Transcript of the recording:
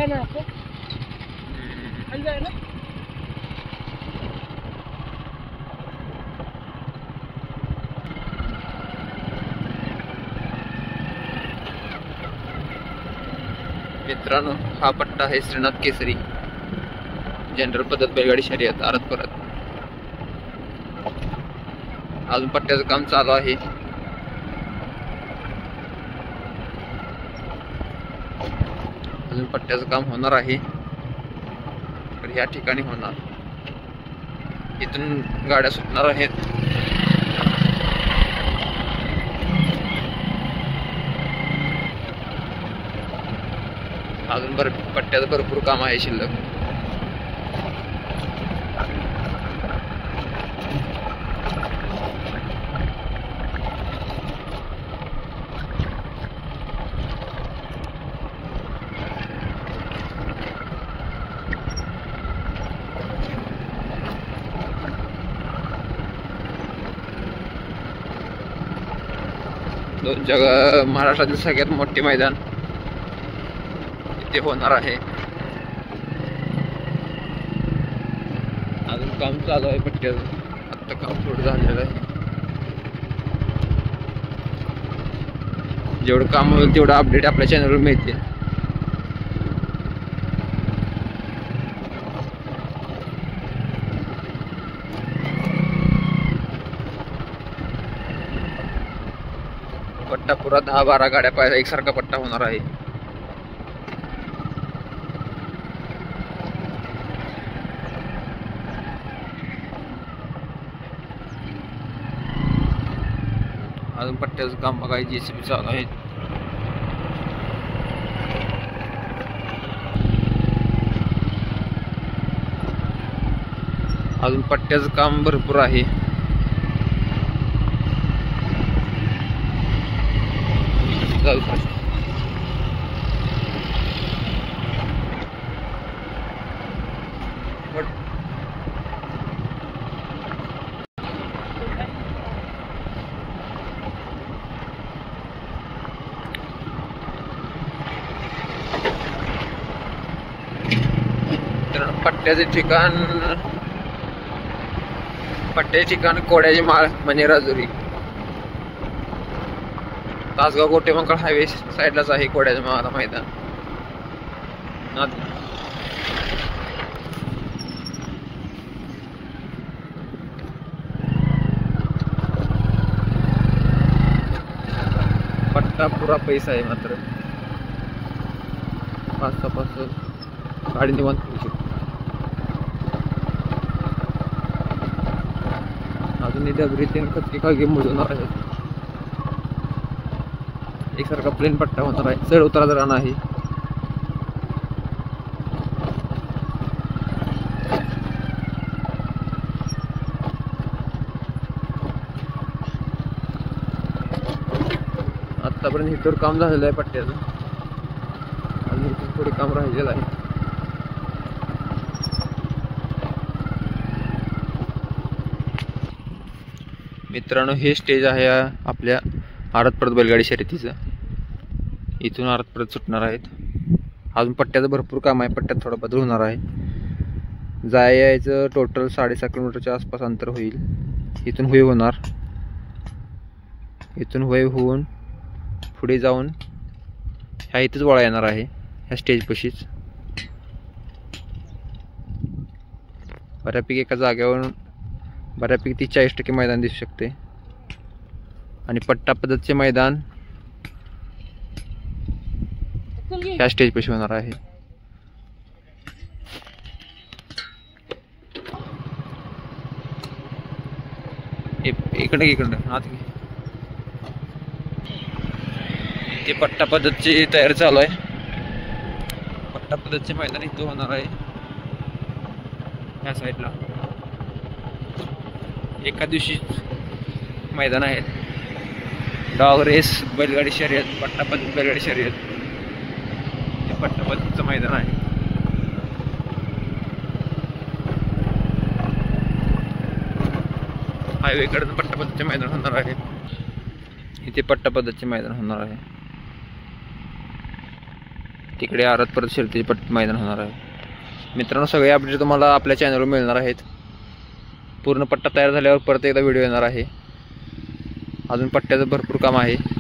ना आपको मिल जाए ना। मित्रांनो, हा पट्टा आहे श्रीनाथ केसरी जनरल पद्धत बैलगाडी शर्यत आरत परत. अजून पट्ट्याचं काम चालू आहे. अजून पट्ट्याचं काम होणार आहे. तर या ठिकाणी होणार. इथून गाड्या सुटणार आहेत. अजून पट्ट्याचं भरपूर काम आहे शिल्लक. महाराष्ट्रातील सगळ्यात मोठे मैदान इथे होणार आहे. अजून काम चालू आहे पट्ट्याचं. आता काम थोडं झालेलं आहे. जेवढं काम होईल तेवढं अपडेट आपल्या चॅनलवर मिळते. पट्टा पुरा 10-12 गाड्या पाहिजे एकसारखा पट्टा होणार आहे. अजून पट्ट्याचं काम बघाय JCB चालू आहे. अजून पट्ट्याचं काम भरपूर आहे. पट्ट्याचे ठिकाण कोड्याची माळ म्हणजे राजुरी. तासगाव गोटेमंगळ हायवे साईडलाच आहे कोड्याच्या माळा मैदान. पट्टा पुरा पैसा आहे. मात्र 5-6 गाडी निवांत करू शकतो. अजून डबरी 3 खचकी खालगी मोजणार आहेत. एकसारखा प्लेन पट्टा होणार आहे. चढ उताराचा रान आहे. आतापर्यंत इथवर काम झालेलं आहे पट्ट्याचं. अजून इथून थोडे काम राहिलेलं आहे. मित्रांनो, हे स्टेज आहे आपल्या आरत परत बैलगाडी शर्यतीचं. इथून आरत परत सुटणार आहेत. अजून पट्ट्याचं भरपूर काम आहे. पट्ट्यात थोडा बदल होणार आहे. जायचं टोटल 6.5 किलोमीटरच्या आसपास अंतर होईल. इथून होय होणार. इथून होय होऊन पुढे जाऊन ह्या इथंच वळा येणार आहे. ह्या स्टेज पशीच बऱ्यापैकी एका जागेवरून बऱ्यापैकी 40% मैदान दिसू शकते. आणि पट्टा पद्धतचे मैदान ह्या स्टेज पाशी होणार आहे. इकडे आत ते पट्टा पद्धतची तयारी चालू आहे. पट्टा पद्धतचे मैदान इथं होणार आहे. ह्या साईडला एका दिवशी मैदान आहेत. डॉग रेस बैलगाडी शर्यत, पट्टा पद्धत बैलगाडी शर्यत. हे पट्टा पद्धतीचं मैदान आहे. हायवेकडे पट्टा पद्धतीचे मैदान होणार आहे. इथे पट्टा पद्धतीचे मैदान होणार आहे. तिकडे आरत परत शर्यतीचे मैदान होणार आहे. मित्रांनो, सगळे अपडेट तुम्हाला आपल्या चॅनलवर मिळणार आहेत. पूर्ण पट्टा तयार झाल्यावर परत एकदा व्हिडिओ येणार आहे. अजून पट्ट्याचं भरपूर काम आहे.